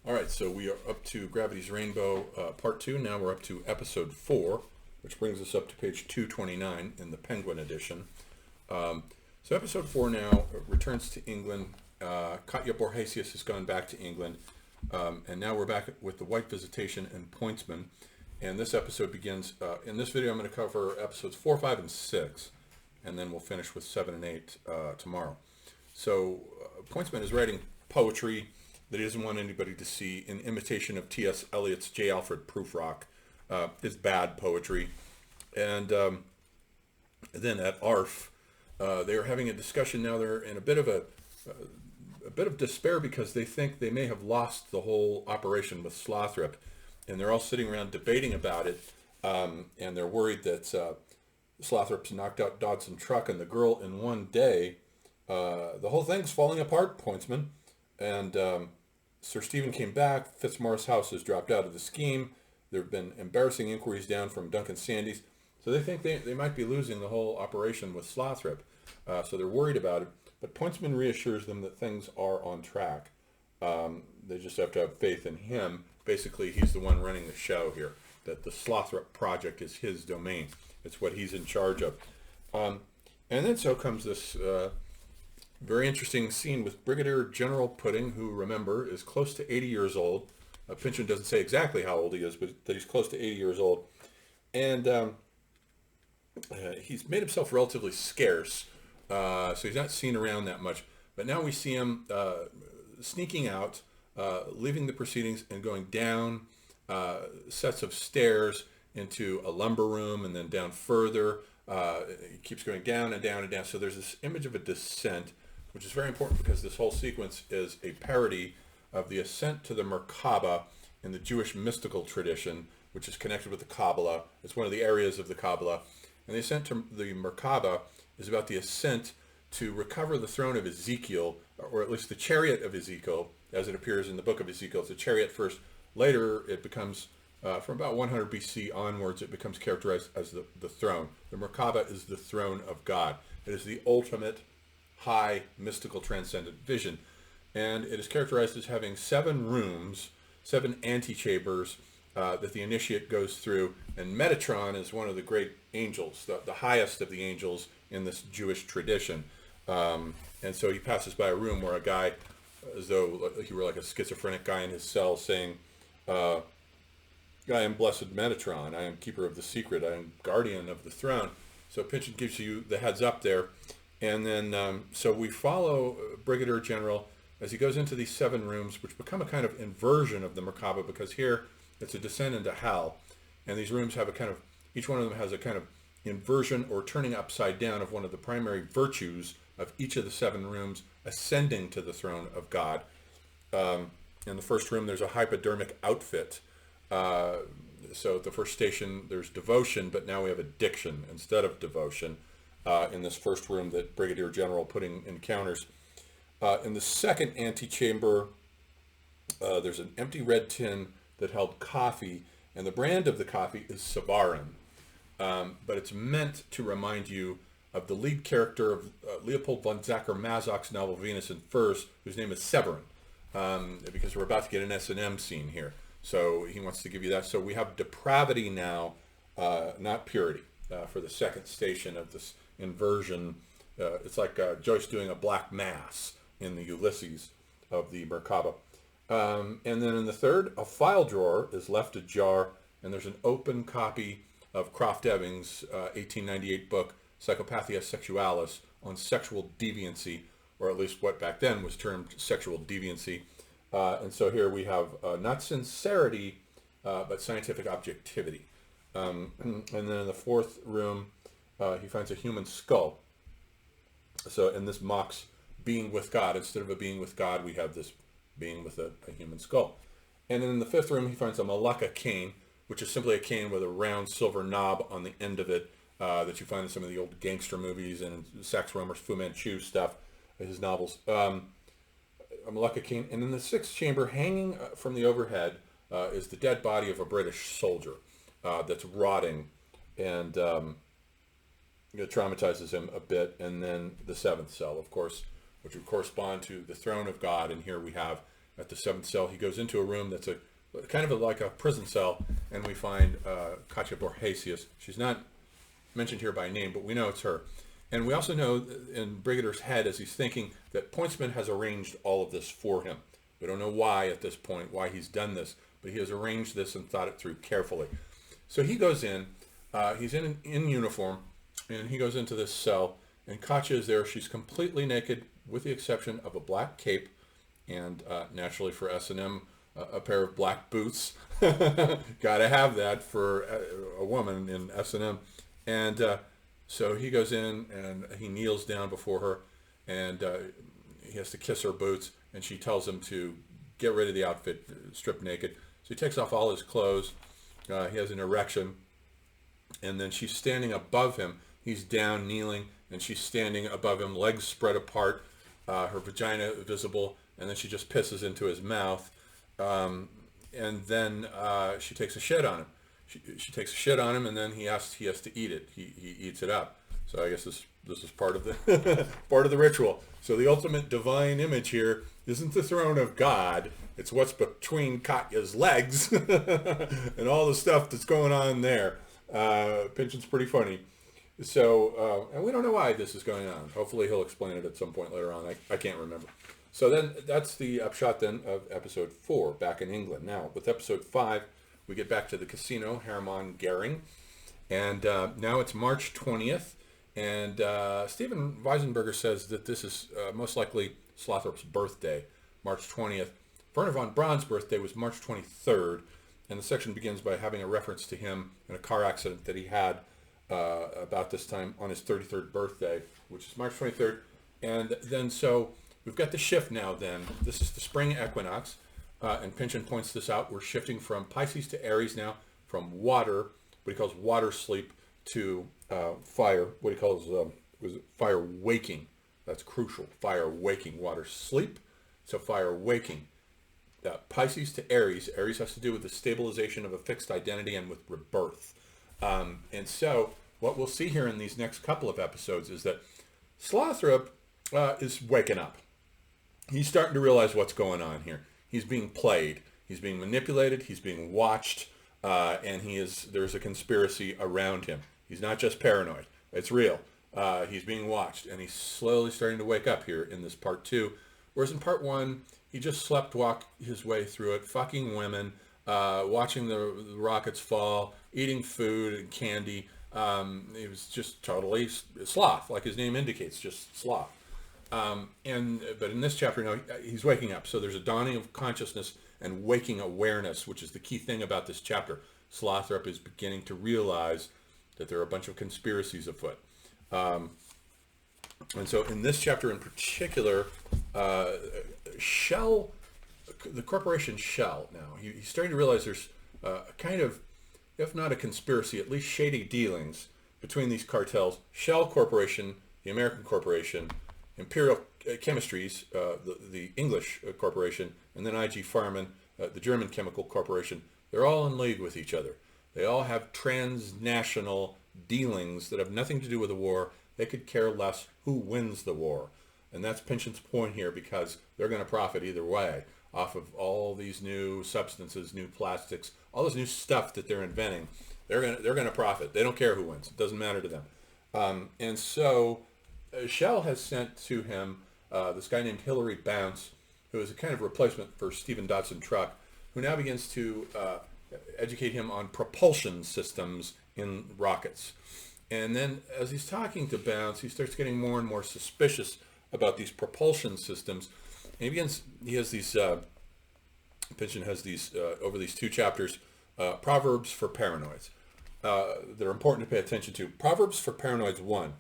All right, so we are up to Gravity's Rainbow Part 2. Now we're up to Episode 4, which brings us up to page 229 in the Penguin edition. So Episode 4 now returns to England. Katja Borgesius has gone back to England. And now we're back with the White Visitation and Pointsman. And this episode begins, in this video I'm going to cover Episodes 4, 5, and 6. And then we'll finish with 7 and 8 tomorrow. So Pointsman is writing poetry that he doesn't want anybody to see in imitation of T.S. Eliot's J. Alfred Prufrock. It's bad poetry. And then at ARF, they are having a discussion now. They're in a bit of despair because they think they may have lost the whole operation with Slothrop. And they're all sitting around debating about it. And they're worried that Slothrop's knocked out Dodson Truck and the girl in one day. The whole thing's falling apart, Pointsman. And Sir Stephen came back. Fitzmaurice House has dropped out of the scheme. There have been embarrassing inquiries down from Duncan Sandys. So they think they might be losing the whole operation with Slothrop. So they're worried about it. But Pointsman reassures them that things are on track. They just have to have faith in him. Basically, he's the one running the show here. That the Slothrop project is his domain. It's what he's in charge of. And then so comes this very interesting scene with Brigadier General Pudding, who, remember, is close to 80 years old. Pynchon doesn't say exactly how old he is, but that he's close to 80 years old. And he's made himself relatively scarce, so he's not seen around that much. But now we see him sneaking out, leaving the proceedings and going down sets of stairs into a lumber room and then down further. He keeps going down and down and down. So there's this image of a descent, which is very important because this whole sequence is a parody of the ascent to the Merkaba in the Jewish mystical tradition, which is connected with the Kabbalah. It's one of the areas of the Kabbalah. And the ascent to the Merkaba is about the ascent to recover the throne of Ezekiel, or at least the chariot of Ezekiel, as it appears in the book of Ezekiel. It's a chariot first. Later, it becomes, from about 100 BC onwards, it becomes characterized as the throne. The Merkaba is the throne of God. It is the ultimate high mystical transcendent vision. And it is characterized as having 7 rooms, 7 antechambers that the initiate goes through. And Metatron is one of the great angels, the highest of the angels in this Jewish tradition. And so he passes by a room where a guy, as though he were like a schizophrenic guy in his cell, saying, I am blessed Metatron, I am keeper of the secret, I am guardian of the throne. So Pynchon gives you the heads up there. And then, so we follow Brigadier General as he goes into these 7 rooms, which become a kind of inversion of the Merkaba, because here it's a descent into hell. And these rooms have a kind of, each one of them has a kind of inversion or turning upside down of one of the primary virtues of each of the 7 rooms ascending to the throne of God. In the first room, there's a hypodermic outfit. So at the first station, there's devotion, but now we have addiction instead of devotion in this first room that Brigadier General Pudding encounters. In the second antechamber, there's an empty red tin that held coffee, and the brand of the coffee is Savarin. But it's meant to remind you of the lead character of Leopold von Sacher-Masoch's novel Venus in Furs, whose name is Severin, because we're about to get an S&M scene here. So he wants to give you that. So we have depravity now, not purity, for the second station of this inversion. It's like Joyce doing a black mass in the Ulysses of the Merkaba. And then in the third, a file drawer is left ajar, and there's an open copy of Croft Evans' 1898 book, Psychopathia Sexualis, on sexual deviancy, or at least what back then was termed sexual deviancy. And so here we have not sincerity, but scientific objectivity. And then in the fourth room, he finds a human skull. So, and this mocks being with God. Instead of a being with God, we have this being with a human skull. And then in the fifth room, he finds a Malacca cane, which is simply a cane with a round silver knob on the end of it, that you find in some of the old gangster movies and Sax Rohmer's Fu Manchu stuff, his novels. A Malacca cane. And in the sixth chamber, hanging from the overhead, is the dead body of a British soldier that's rotting, and it traumatizes him a bit. And then the seventh cell, of course, which would correspond to the throne of God. And here we have at the 7th cell. He goes into a room that's a kind of like a prison cell, and we find Katja Borgesius. She's not mentioned here by name, but we know it's her. And we also know in Brigadore's head, as he's thinking, that Pointsman has arranged all of this for him. We don't know why at this point, why he's done this, but he has arranged this and thought it through carefully. So he goes in, he's in uniform, and he goes into this cell, and Katja is there. She's completely naked, with the exception of a black cape, and naturally for S&M, a pair of black boots. Gotta have that for a woman in S&M. And so he goes in and he kneels down before her, and he has to kiss her boots, and she tells him to get rid of the outfit, strip naked. So he takes off all his clothes. He has an erection, and then she's standing above him. He's down, kneeling, and she's standing above him, legs spread apart, her vagina visible, and then she just pisses into his mouth. And then she takes a shit on him. She takes a shit on him, and then he has to eat it. He eats it up. So I guess this is part of the part of the ritual. So the ultimate divine image here isn't the throne of God. It's what's between Katya's legs and all the stuff that's going on there. Pynchon's pretty funny. So, and we don't know why this is going on. Hopefully he'll explain it at some point later on. I can't remember. So then that's the upshot then of episode 4 back in England. Now with episode 5, we get back to the casino, Hermann Goering. And now it's March 20th. And Steven Weisenberger says that this is most likely Slothrop's birthday, March 20th. Werner von Braun's birthday was March 23rd. And the section begins by having a reference to him in a car accident that he had about this time on his 33rd birthday, which is March 23rd. And then so we've got the shift now then. This is the spring equinox. And Pynchon points this out. We're shifting from Pisces to Aries now, from water, what he calls water sleep, to fire, what he calls fire waking. That's crucial. Fire waking, water sleep, so fire waking. Pisces to Aries. Aries has to do with the stabilization of a fixed identity and with rebirth. And so what we'll see here in these next couple of episodes is that Slothrop is waking up. He's starting to realize what's going on here. He's being played. He's being manipulated. He's being watched. And there's a conspiracy around him. He's not just paranoid. It's real. He's being watched. And he's slowly starting to wake up here in this part 2. Whereas in part 1, he just sleptwalked his way through it, fucking women, watching the rockets fall, eating food and candy. He was just totally sloth, like his name indicates, just sloth. But in this chapter, now he's waking up. So there's a dawning of consciousness and waking awareness, which is the key thing about this chapter. Slothrop is beginning to realize that there are a bunch of conspiracies afoot. And so in this chapter in particular, Shell, the corporation Shell now, he's starting to realize there's a kind of, if not a conspiracy, at least shady dealings between these cartels. Shell Corporation, the American corporation, Imperial Chemistries, the English corporation, and then IG Farben, the German chemical corporation. They're all in league with each other. They all have transnational dealings that have nothing to do with the war. They could care less who wins the war. And that's Pynchon's point here, because they're going to profit either way off of all these new substances, new plastics, all this new stuff that they're inventing. They're going to profit. They don't care who wins. It doesn't matter to them. And so Shell has sent to him this guy named Hilary Bounce, who is a kind of replacement for Stephen Dodson Truck, who now begins to educate him on propulsion systems in rockets. And then as he's talking to Bounce, he starts getting more and more suspicious about these propulsion systems. And he has these, Pynchon has these, over these 2 chapters, Proverbs for Paranoids that are important to pay attention to. Proverbs for Paranoids 1.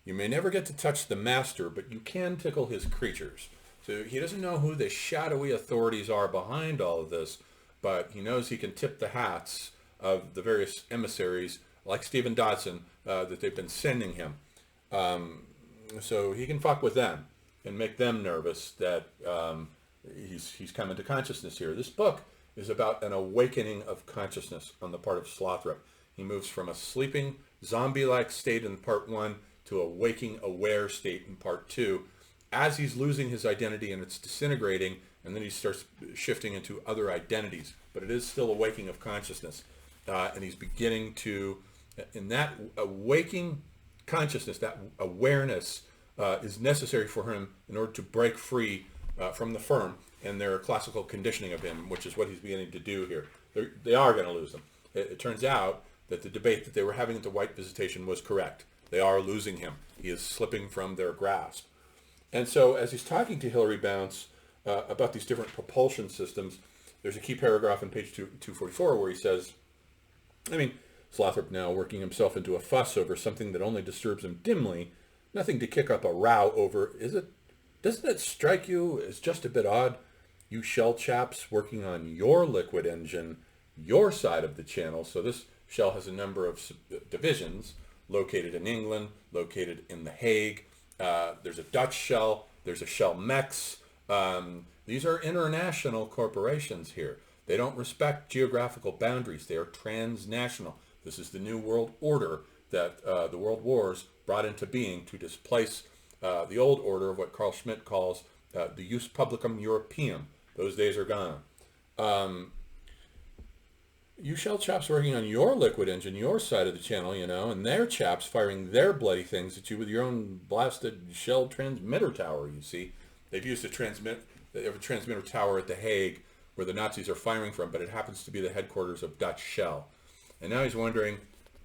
You may never get to touch the master, but you can tickle his creatures. So he doesn't know who the shadowy authorities are behind all of this, but he knows he can tip the hats of the various emissaries, like Stephen Dodson, that they've been sending him. So he can fuck with them and make them nervous that he's come into consciousness here. This book is about an awakening of consciousness on the part of Slothrop. He moves from a sleeping, zombie-like state in part 1 to a waking, aware state in part 2. As he's losing his identity and it's disintegrating, and then he starts shifting into other identities. But it is still a waking of consciousness, and he's beginning to, in that waking consciousness, that awareness is necessary for him in order to break free from the firm and their classical conditioning of him, which is what he's beginning to do here. They are going to lose him. It turns out that the debate that they were having at the White Visitation was correct. They are losing him. He is slipping from their grasp. And so as he's talking to Hilary Bounce about these different propulsion systems, there's a key paragraph on page 244 where he says, Slothrop now working himself into a fuss over something that only disturbs him dimly, nothing to kick up a row over, is it? Doesn't it strike you as just a bit odd? You shell chaps working on your liquid engine, your side of the channel. So this shell has a number of divisions located in England, located in The Hague. There's a Dutch shell. There's a shell Mex. These are international corporations here. They don't respect geographical boundaries. They are transnational. This is the new world order that the world wars brought into being to displace the old order of what Carl Schmitt calls the Jus Publicum Europaeum. Those days are gone. You shell chaps working on your liquid engine, your side of the channel, and their chaps firing their bloody things at you with your own blasted shell transmitter tower, you see. They've used they have a transmitter tower at The Hague where the Nazis are firing from, but it happens to be the headquarters of Dutch Shell. And now he's wondering,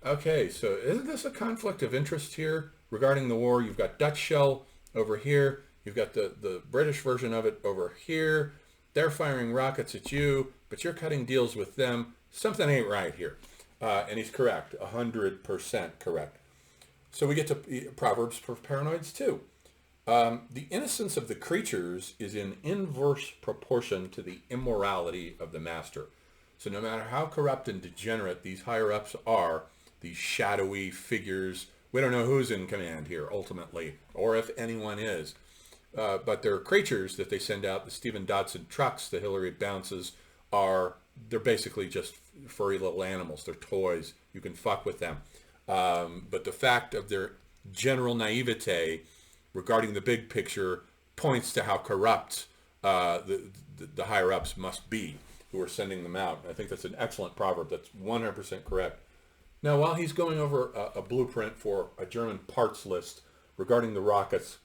okay, so isn't this a conflict of interest here regarding the war? You've got Dutch Shell over here. You've got the British version of it over here. They're firing rockets at you, but you're cutting deals with them. Something ain't right here. And he's correct, 100% correct. So we get to Proverbs for paranoids too. The innocence of the creatures is in inverse proportion to the immorality of the master. So no matter how corrupt and degenerate these higher-ups are, these shadowy figures, we don't know who's in command here ultimately, or if anyone is. But their creatures that they send out, the Stephen Dodson trucks, the Hilary Bounces, they're basically just furry little animals. They're toys. You can fuck with them. But the fact of their general naivete regarding the big picture points to how corrupt the higher-ups must be who are sending them out. I think that's an excellent proverb. That's 100% correct. Now, while he's going over a blueprint for a German parts list regarding the rockets,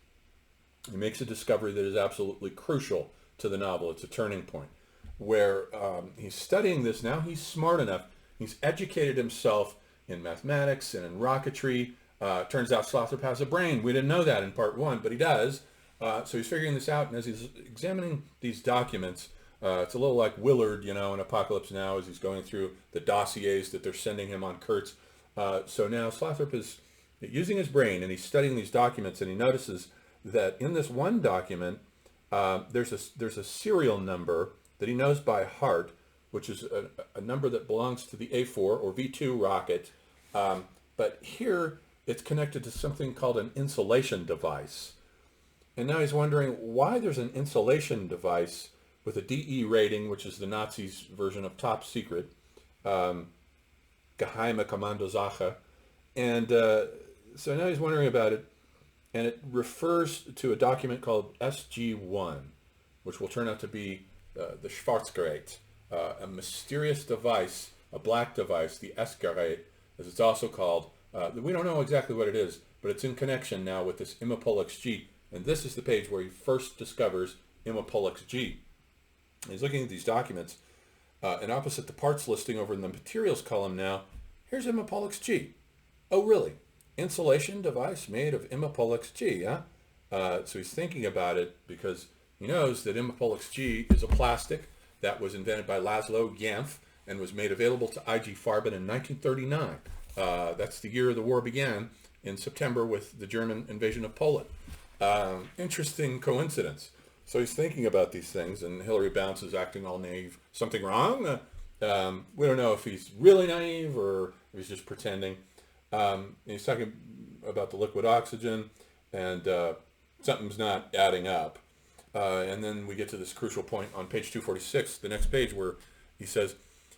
he makes a discovery that is absolutely crucial to the novel. It's a turning point where he's studying this. Now he's smart enough. He's educated himself in mathematics and in rocketry. Turns out Slothrop has a brain. We didn't know that in part one, but he does. So he's figuring this out, and as he's examining these documents, it's a little like Willard, in Apocalypse Now, as he's going through the dossiers that they're sending him on Kurtz. So now Slothrop is using his brain, and he's studying these documents, and he notices that in this one document, there's a serial number that he knows by heart, which is a number that belongs to the A4 or V2 rocket. But here it's connected to something called an insulation device. And now he's wondering why there's an insulation device with a DE rating, which is the Nazis' version of top secret, Geheime Kommandosache. And so now he's wondering about it. And it refers to a document called SG1, which will turn out to be the Schwarzgerät, a mysterious device, a black device, the S-Gerät, as it's also called. We don't know exactly what it is, but it's in connection now with this Imapol XG. And this is the page where he first discovers Imapol XG. He's looking at these documents, and opposite the parts listing over in the materials column now, here's Imapol XG. Oh, really? Insulation device made of Imapol XG, huh? So he's thinking about it because he knows that Imapol XG is a plastic that was invented by Laszlo Yanf and was made available to IG Farben in 1939. That's the year the war began, in September with the German invasion of Poland. Interesting coincidence. So he's thinking about these things, and Hilary Bounce is acting all naive. Something wrong? We don't know if he's really naive or if he's just pretending. He's talking about the liquid oxygen, and something's not adding up. And then we get to this crucial point on page 246, the next page, where he says,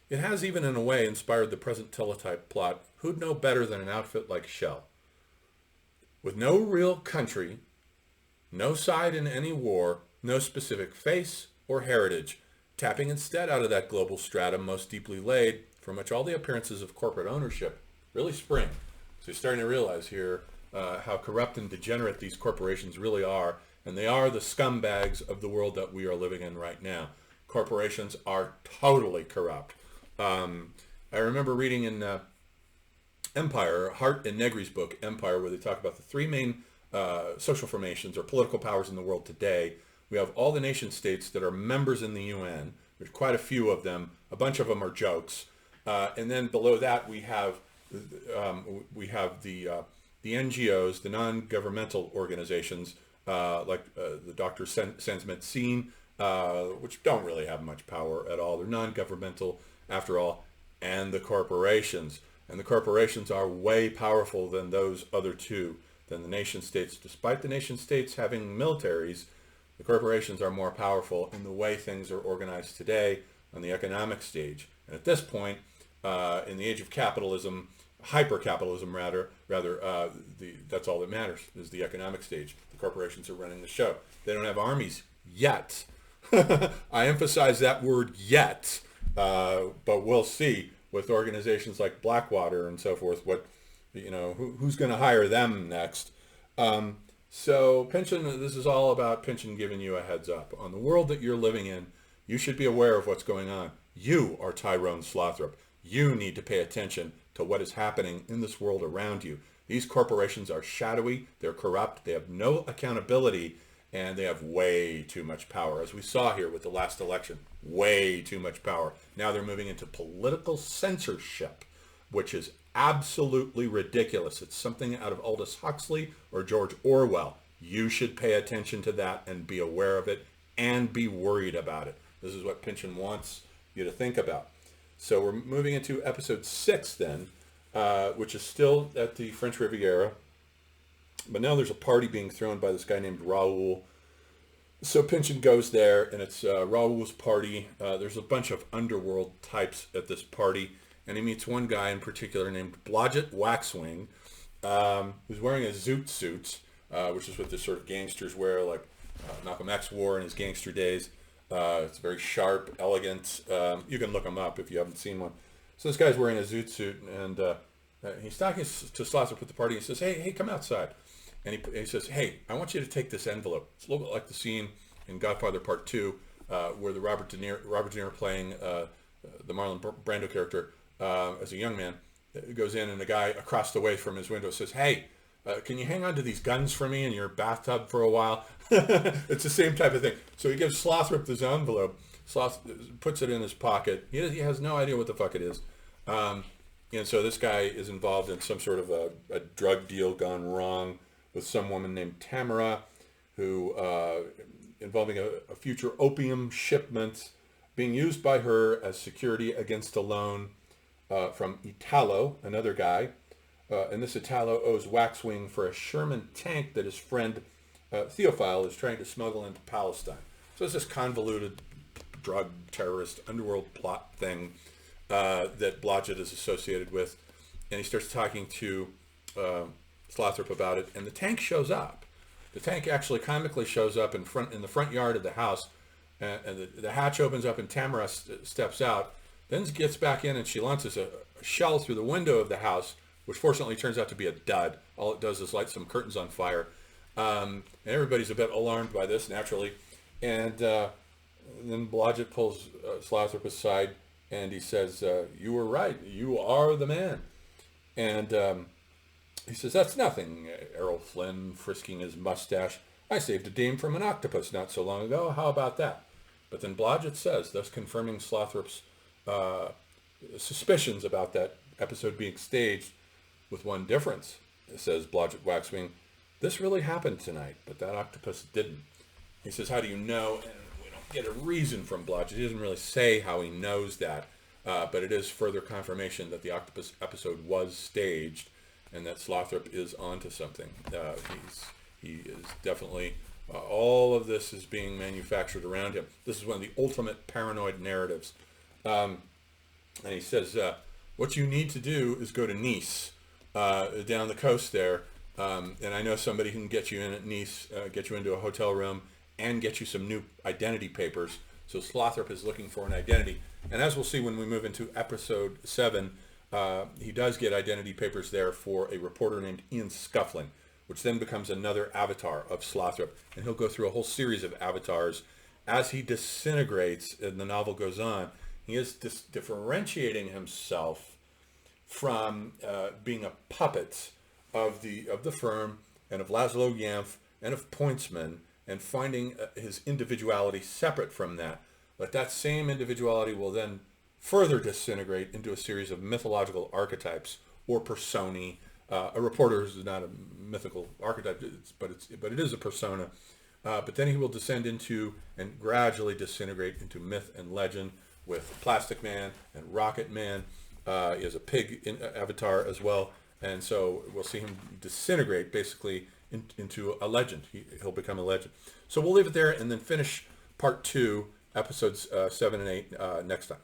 it has even in a way inspired the present teletype plot. Who'd know better than an outfit like Shell? With no real country, no side in any war, no specific face or heritage, tapping instead out of that global stratum most deeply laid, from which all the appearances of corporate ownership really spring. So you're starting to realize here how corrupt and degenerate these corporations really are, and they are the scumbags of the world that we are living in right now. Corporations are totally corrupt. I remember reading in Empire, Hart and Negri's book, Empire, where they talk about the three main social formations or political powers in the world today. We have all the nation states that are members in the UN. There's quite a few of them. A bunch of them are jokes. And then below that, we have the NGOs, the non-governmental organizations, like the Doctor Sans Médecine, which don't really have much power at all. They're non-governmental, after all, and the corporations. And the corporations are way powerful than those other two, than the nation states. Despite the nation states having militaries, the corporations are more powerful in the way things are organized today on the economic stage. And at this point, in the age of capitalism, hyper-capitalism rather, that's all that matters, is the economic stage. The corporations are running the show. They don't have armies yet. I emphasize that word yet, but we'll see with organizations like Blackwater and so forth, who's going to hire them next. So Pynchon, this is all about Pynchon giving you a heads up. On the world that you're living in, you should be aware of what's going on. You are Tyrone Slothrop. You need to pay attention to what is happening in this world around you. These corporations are shadowy, they're corrupt, they have no accountability, and they have way too much power. As we saw here with the last election, way too much power. Now they're moving into political censorship, which is absolutely ridiculous. It's something out of Aldous Huxley or George Orwell. You should pay attention to that and be aware of it and be worried about it. This is what Pynchon wants you to think about. So we're moving into episode 6 then, which is still at the French Riviera. But now there's a party being thrown by this guy named Raoul. So Pynchon goes there, and it's Raoul's party. There's a bunch of underworld types at this party, and he meets one guy in particular named Blodgett Waxwing, who's wearing a zoot suit, which is what the sort of gangsters wear, like Malcolm X wore in his gangster days. It's very sharp, elegant. You can look him up if you haven't seen one. So this guy's wearing a zoot suit, and he's talking to Slothrop at the party. He says, hey, come outside. And he says, hey, I want you to take this envelope. It's a little bit like the scene in Godfather Part 2, where the Robert De Niro playing the Marlon Brando character as a young man, goes in, and the guy across the way from his window says, hey, can you hang on to these guns for me in your bathtub for a while? It's the same type of thing. So he gives Slothrop this envelope. Puts it in his pocket. He has no idea what the fuck it is. And so this guy is involved in some sort of a drug deal gone wrong with some woman named Tamara, who involving a future opium shipment being used by her as security against a loan from Italo, another guy. And this Italo owes Waxwing for a Sherman tank that his friend Theophile is trying to smuggle into Palestine. So it's this convoluted drug terrorist underworld plot thing that Blodgett is associated with. And he starts talking to Slothrop about it, and the tank shows up. The tank actually comically shows up in the front yard of the house, and the hatch opens up, and Tamara steps out, then gets back in, and she launches a shell through the window of the house, which fortunately turns out to be a dud. All it does is light some curtains on fire. And everybody's a bit alarmed by this, naturally. And then Blodgett pulls Slothrop aside, and he says, you were right. You are the man. And he says, that's nothing, Errol Flynn, frisking his mustache. I saved a dame from an octopus not so long ago. How about that? But then Blodgett says, thus confirming Slothrop's suspicions about that episode being staged, with one difference. It says Blodgett Waxwing, this really happened tonight, but that octopus didn't. He says, how do you know? And we don't get a reason from Blodgett. He doesn't really say how he knows that, but it is further confirmation that the octopus episode was staged, and that Slothrop is onto something. He is definitely, all of this is being manufactured around him. This is one of the ultimate paranoid narratives. And he says, what you need to do is go to Nice, down the coast there. And I know somebody who can get you in at Nice, get you into a hotel room, and get you some new identity papers So Slothrop is looking for an identity. And as we'll see when we move into episode 7, he does get identity papers there for a reporter named Ian Scuffling, which then becomes another avatar of Slothrop. And he'll go through a whole series of avatars. As he disintegrates and the novel goes on, he is differentiating himself from being a puppet of the firm and of Laszlo Yanf and of Pointsman, and finding his individuality separate from that. But that same individuality will then further disintegrate into a series of mythological archetypes or personae. A reporter is not a mythical archetype, but it is a persona. But then he will descend into and gradually disintegrate into myth and legend with Plastic Man and Rocket Man. He has a pig avatar as well. And so we'll see him disintegrate basically into a legend. He'll become a legend. So we'll leave it there and then finish part 2, episodes 7 and 8 next time.